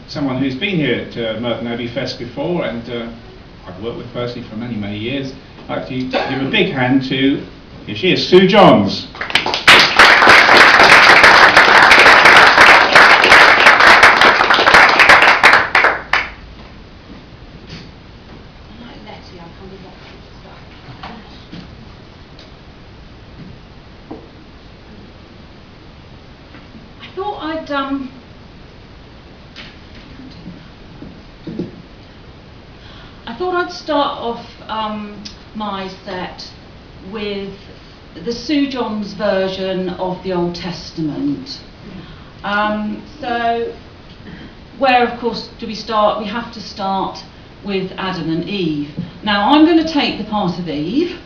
Someone who's been here at Merton Abbey Fest before and I've worked with personally for many, many years. I'd like to give a big hand to, here she is, Sue Johns. I thought I'd start off my set with the Sue Johns version of the Old Testament. So, where of course do we start? We have to start with Adam and Eve. Now I'm going to take the part of Eve,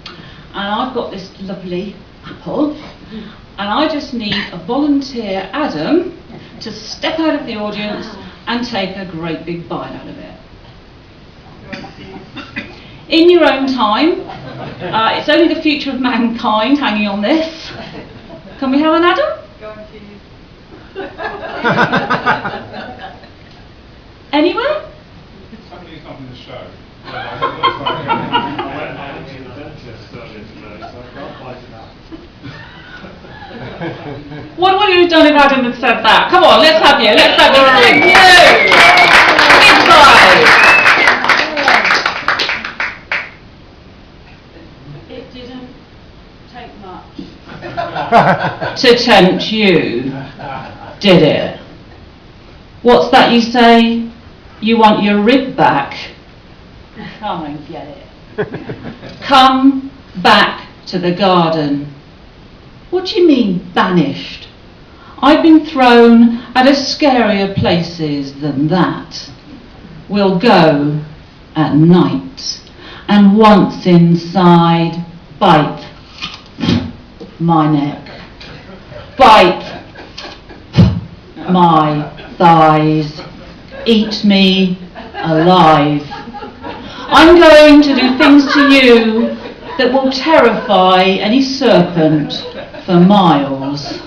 and I've got this lovely apple, and I just need a volunteer, Adam, to step out of the audience and take a great big bite out of it. In your own time. It's only the future of mankind hanging on this. Can we have an Adam? Go on, please. Anywhere? Somebody's not in the show. What would you have done if Adam had said that? Come on, let's have you. Let's have you. Thank you. It didn't take much to tempt you, did it? What's that you say? You want your rib back? Come and get it. Come back to the garden. What do you mean, banished? I've been thrown at a scarier places than that. We'll go at night, and once inside, bite my neck, bite my thighs, eat me alive. I'm going to do things to you that will terrify any serpent for miles.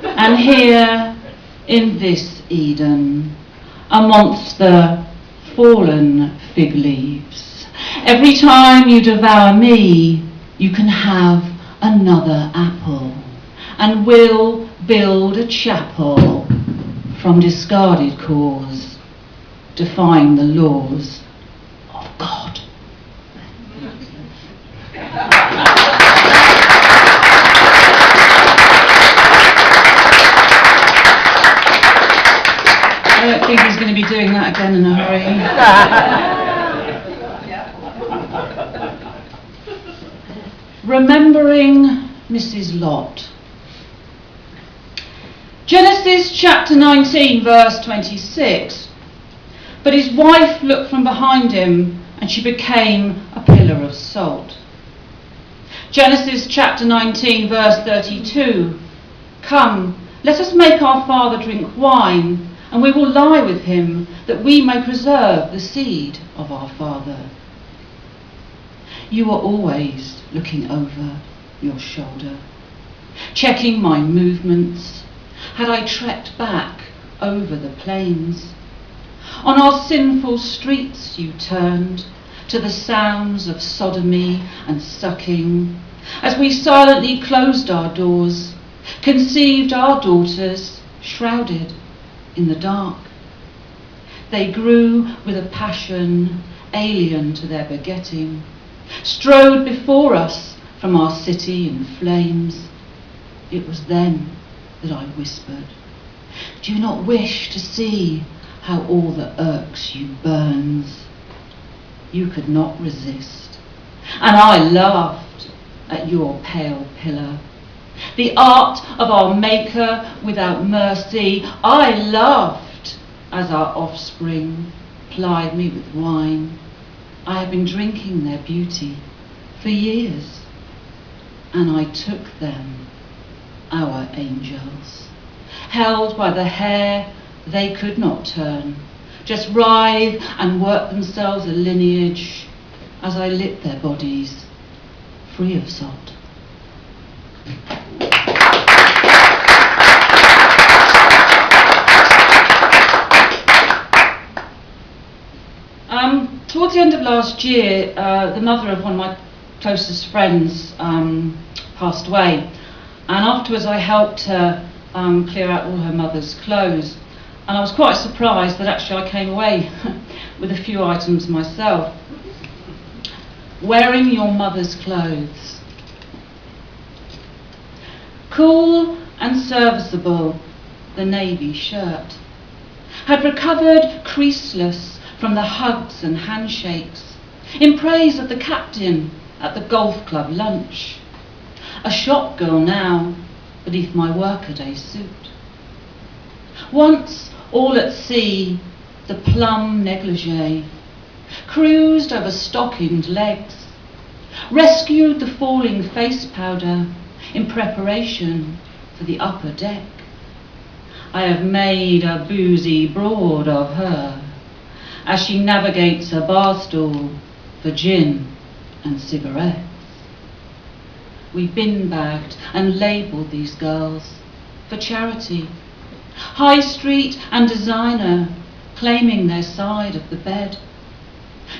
And here in this Eden, amongst the fallen fig leaves, every time you devour me, you can have another apple, and we'll build a chapel from discarded cores, defying the laws of God. I don't think he's going to be doing that again in a hurry. Remembering Mrs. Lot. Genesis chapter 19 verse 26. But his wife looked from behind him, and she became a pillar of salt. Genesis chapter 19 verse 32. Come, let us make our father drink wine, and we will lie with him, that we may preserve the seed of our father. You are always looking over your shoulder, checking my movements. Had I trekked back over the plains? On our sinful streets you turned, to the sounds of sodomy and sucking, as we silently closed our doors, conceived our daughters, shrouded in the dark. They grew with a passion alien to their begetting, strode before us from our city in flames. It was then that I whispered, do you not wish to see how all that irks you burns? You could not resist, and I laughed at your pale pillar. The art of our maker without mercy, I laughed as our offspring plied me with wine. I had been drinking their beauty for years, and I took them, our angels, held by the hair they could not turn, just writhe and work themselves a lineage as I lit their bodies free of salt. Towards the end of last year, the mother of one of my closest friends passed away, and afterwards I helped her clear out all her mother's clothes, and I was quite surprised that actually I came away with a few items myself. Wearing your mother's clothes. Cool and serviceable, the navy shirt had recovered creaseless from the hugs and handshakes in praise of the captain at the golf club lunch. A shop girl now beneath my workaday suit. Once all at sea, the plum negligee cruised over stockinged legs, rescued the falling face powder in preparation for the upper deck. I have made a boozy broad of her as she navigates a bar stool for gin and cigarettes. We bin-bagged and labelled these girls for charity, high street and designer claiming their side of the bed.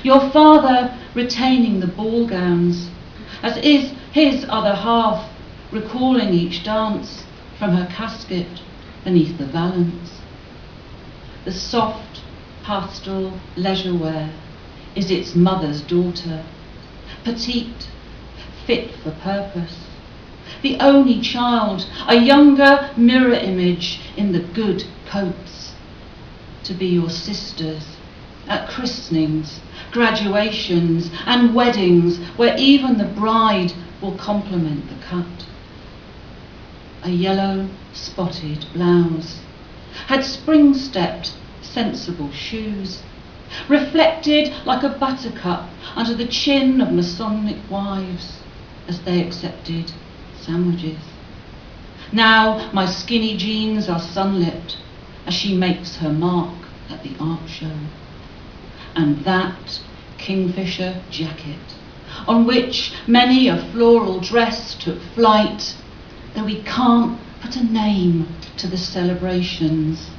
Your father retaining the ball gowns, as is his other half recalling each dance from her casket beneath the valance. The soft pastel leisure wear is its mother's daughter, petite, fit for purpose, the only child, a younger mirror image in the good coats, to be your sisters at christenings, graduations and weddings where even the bride will compliment the cut. A yellow spotted blouse had spring-stepped sensible shoes, reflected like a buttercup under the chin of Masonic wives as they accepted sandwiches. Now my skinny jeans are sunlit as she makes her mark at the art show. And that kingfisher jacket, on which many a floral dress took flight, though we can't put a name to the celebrations,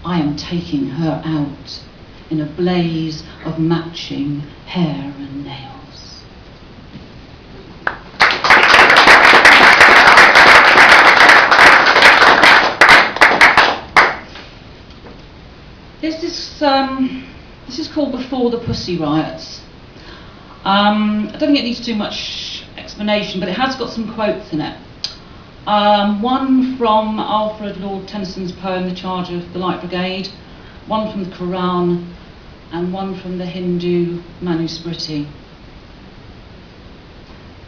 I am taking her out in a blaze of matching hair and nails. This is called Before the Pussy Riots. I don't think it needs too much explanation, but it has got some quotes in it. One from Alfred Lord Tennyson's poem The Charge of the Light Brigade, one from the Quran, and one from the Hindu Manusmriti.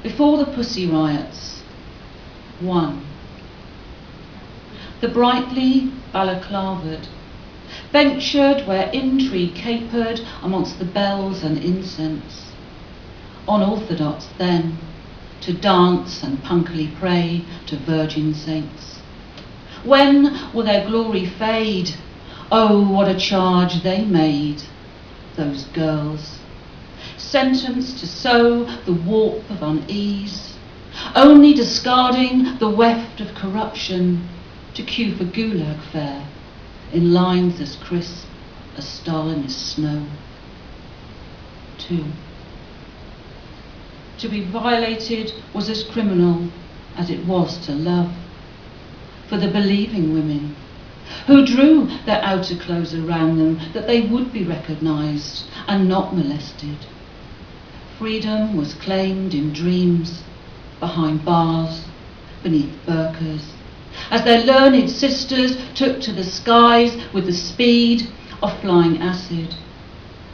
Before the Pussy Riots. 1. The brightly balaclavaed, ventured where intrigue capered amongst the bells and incense. Unorthodox then, to dance and punkily pray to virgin saints. When will their glory fade? Oh, what a charge they made, those girls, sentenced to sow the warp of unease, only discarding the weft of corruption to queue for gulag fare in lines as crisp as Stalinist snow. 2. To be violated was as criminal as it was to love, for the believing women who drew their outer clothes around them that they would be recognised and not molested. Freedom was claimed in dreams, behind bars, beneath burqas, as their learned sisters took to the skies with the speed of flying acid,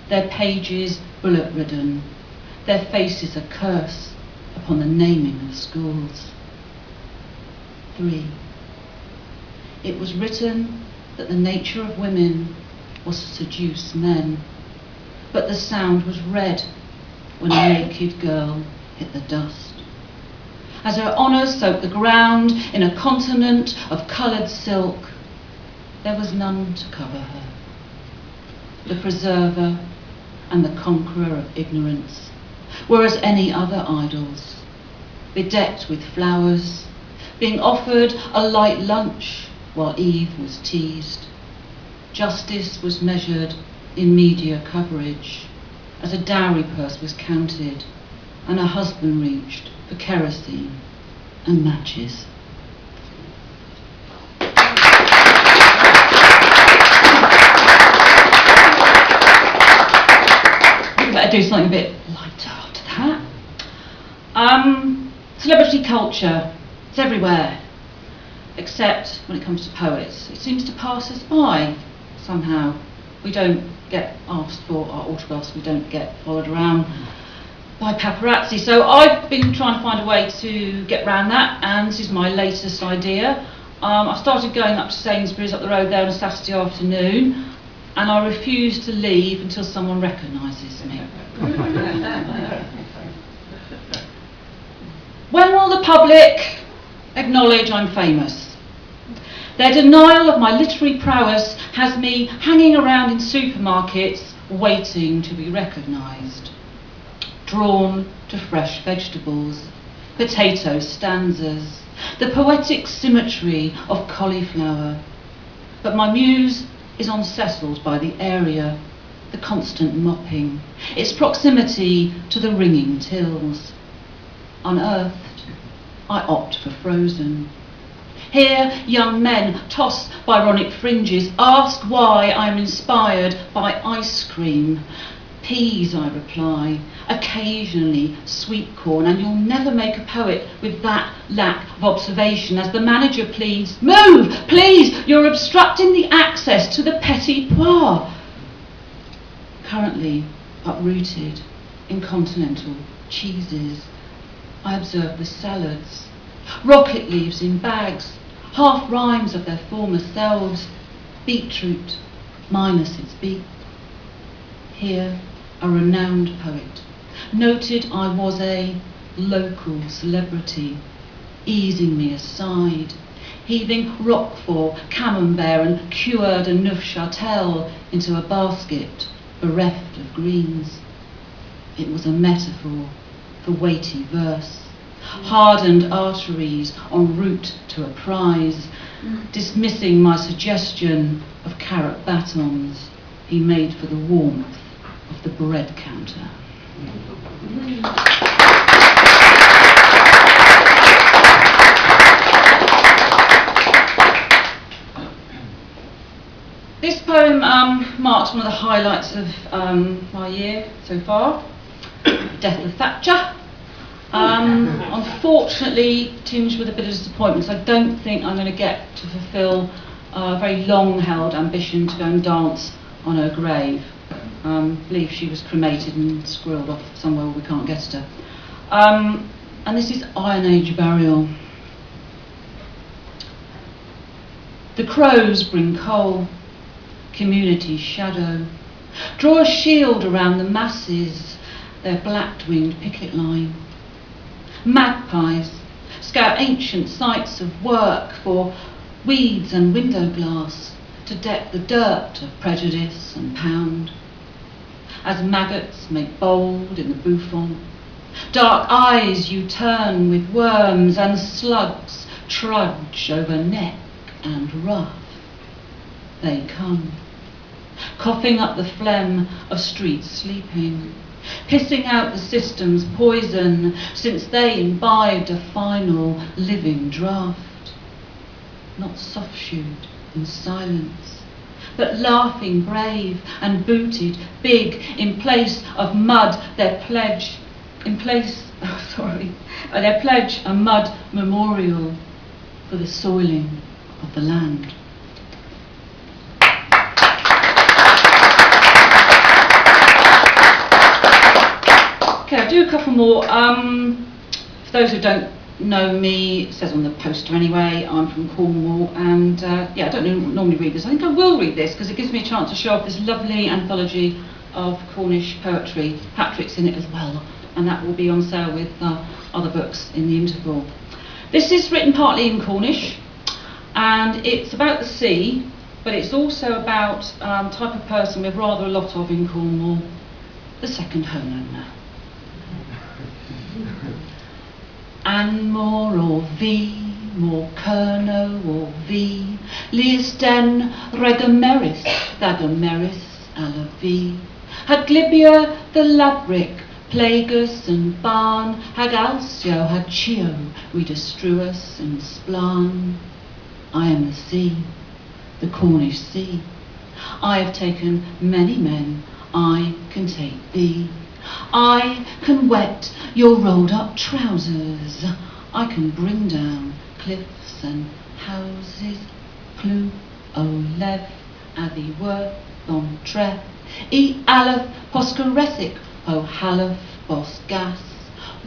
their pages bullet-ridden, their faces a curse upon the naming of schools. 3. It was written that the nature of women was to seduce men, but the sound was red when a naked girl hit the dust. As her honour soaked the ground in a continent of coloured silk, there was none to cover her. The preserver and the conqueror of ignorance were as any other idols, bedecked with flowers, being offered a light lunch while Eve was teased. Justice was measured in media coverage, as a dowry purse was counted and her husband reached for kerosene and matches. We better do something a bit lighter after that. Celebrity culture, it's everywhere, except when it comes to poets. It seems to pass us by somehow. We don't get asked for our autographs, we don't get followed around by paparazzi. So I've been trying to find a way to get around that, and this is my latest idea. I started going up to Sainsbury's up the road there on a Saturday afternoon, and I refuse to leave until someone recognises me. When will the public acknowledge I'm famous? Their denial of my literary prowess has me hanging around in supermarkets waiting to be recognised. Drawn to fresh vegetables, potato stanzas, the poetic symmetry of cauliflower. But my muse is unsettled by the area, the constant mopping, its proximity to the ringing tills. Unearthed, I opt for frozen. Here, young men toss Byronic fringes, ask why I'm inspired by ice cream. Peas, I reply, occasionally sweet corn, and you'll never make a poet with that lack of observation as the manager pleads, "Move, please, you're obstructing the access to the petit pois." Currently uprooted in continental cheeses, I observe the salads, rocket leaves in bags, half rhymes of their former selves, beetroot minus its beak. Here, a renowned poet, noted I was a local celebrity, easing me aside, heaving Roquefort, Camembert and cured de Neufchâtel into a basket bereft of greens. It was a metaphor for weighty verse, hardened arteries en route to a prize. Dismissing my suggestion of carrot batons, he made for the warmth of the bread counter. This poem marks one of the highlights of my year so far, Death of Thatcher. Unfortunately, tinged with a bit of disappointment, because I don't think I'm going to get to fulfil a very long-held ambition to go and dance on her grave. I believe she was cremated and squirreled off somewhere where we can't get at her. And this is Iron Age burial. The crows bring coal, community's shadow. Draw a shield around the masses, their black-winged picket line. Magpies scout ancient sites of work for weeds and window glass to deck the dirt of prejudice and pound. As maggots make bold in the bouffant, dark eyes you turn with worms, and slugs trudge over neck and ruff. They come, coughing up the phlegm of streets sleeping, pissing out the system's poison since they imbibed a final living draught. Not soft-shoed in silence, but laughing brave and booted big in place of mud, their pledge a mud memorial for the soiling of the land. Okay, I'll do a couple more. For those who don't know me, it says on the poster anyway, I'm from Cornwall, and I don't normally read this. I think I will read this because it gives me a chance to show off this lovely anthology of Cornish poetry. Patrick's in it as well, and that will be on sale with other books in the interval. This is written partly in Cornish, and it's about the sea, but it's also about type of person we've rather a lot of in Cornwall, the second homeowner. Anmore or V, more Kerno or V, Liesden, Regameris, Thagameris, alla vie. Hag Libya the labric, plagus and barn, hag alcio, hag chio, redestruus and splan. I am the sea, the Cornish sea. I have taken many men, I can take thee. I can wet your rolled up trousers, I can bring down cliffs and houses. Clou, o lev, addi worth on tref, e alef poscaresic, o halef bos gas.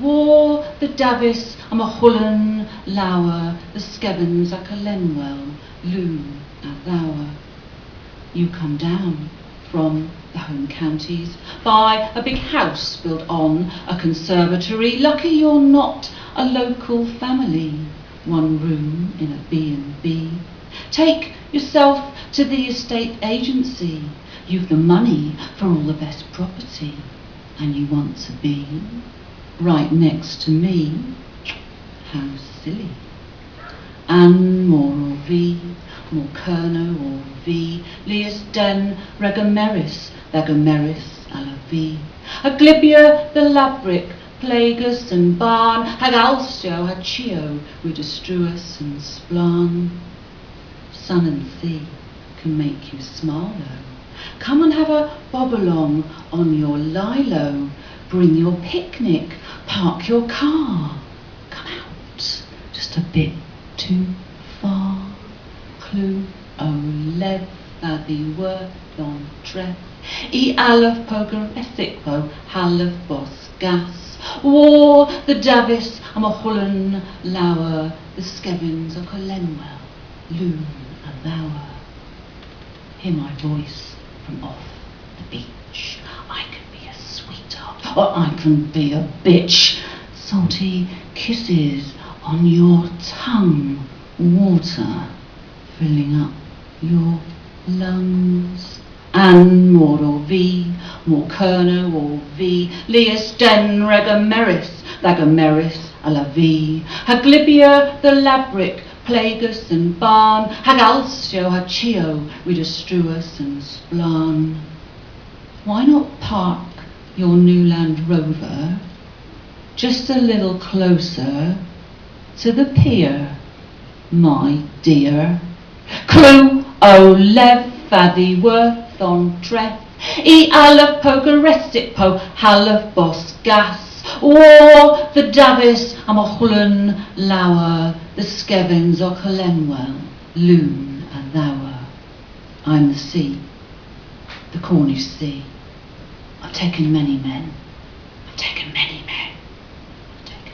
War the Davis, am a hullen lower, the skevens a calenwell, loon a thouer. You come down from the home counties, by a big house built on a conservatory. Lucky you're not a local family, one room in a B&B. Take yourself to the estate agency. You've the money for all the best property, and you want to be right next to me. How silly. An moral v, more kerno or v, lius den regameris, thagameris alla v. Aglibia the labric, plagus and barn, hag alstio, hag chio, redestruus and splan. Sun and sea can make you smile though. Come and have a bob along on your lilo. Bring your picnic, park your car. Come out just a bit too far. Clou, o lev, addi worth on tref, e alef poker ethicpo, halef bos gas. War the Davis, am a hullen lower, the skevins a colenwell, loon a thouer. Hear my voice from off the beach. I can be a sweetheart, or I can be a bitch. Salty kisses on your tongue, water filling up your lungs. An moral v, more kerno or v, lius den regameris, thagameris alla v. Haglibia the labric, plagus and barn, hag alstio, hag chio, redestruus and splan. Why not park your new Land Rover just a little closer to the pier, my dear? Clou, o lev, addi worth on tref, e alef pokerestic po, halef bos gas. War the Davis, am a hullen lower, the skevins o colenwell, loon a thouer. I'm the sea, the Cornish sea. I've taken many men, I've taken many men, I've taken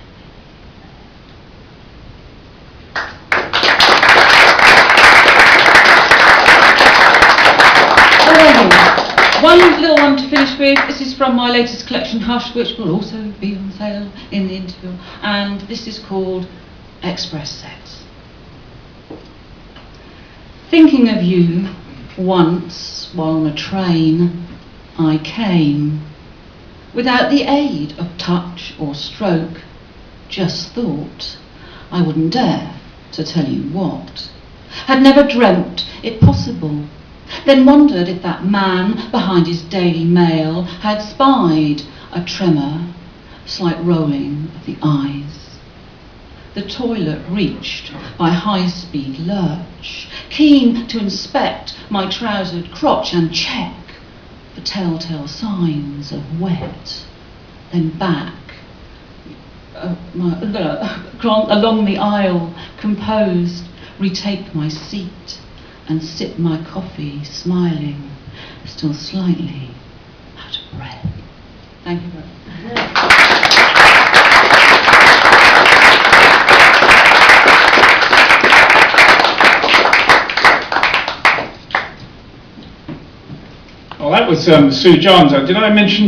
One little one to finish with. This is from my latest collection, Hush, which will also be on sale in the interval, and this is called Express Sex. Thinking of you once while on a train, I came without the aid of touch or stroke, just thought I wouldn't dare to tell you what. Had never dreamt it possible. Then wondered if that man behind his Daily Mail had spied a tremor, slight rolling of the eyes. The toilet reached by high-speed lurch, keen to inspect my trousered crotch and check for telltale signs of wet. Then back along the aisle, composed, retake my seat and sip my coffee, smiling, still slightly out of breath. Thank you very much. Well, that was Sue Johns. Did I mention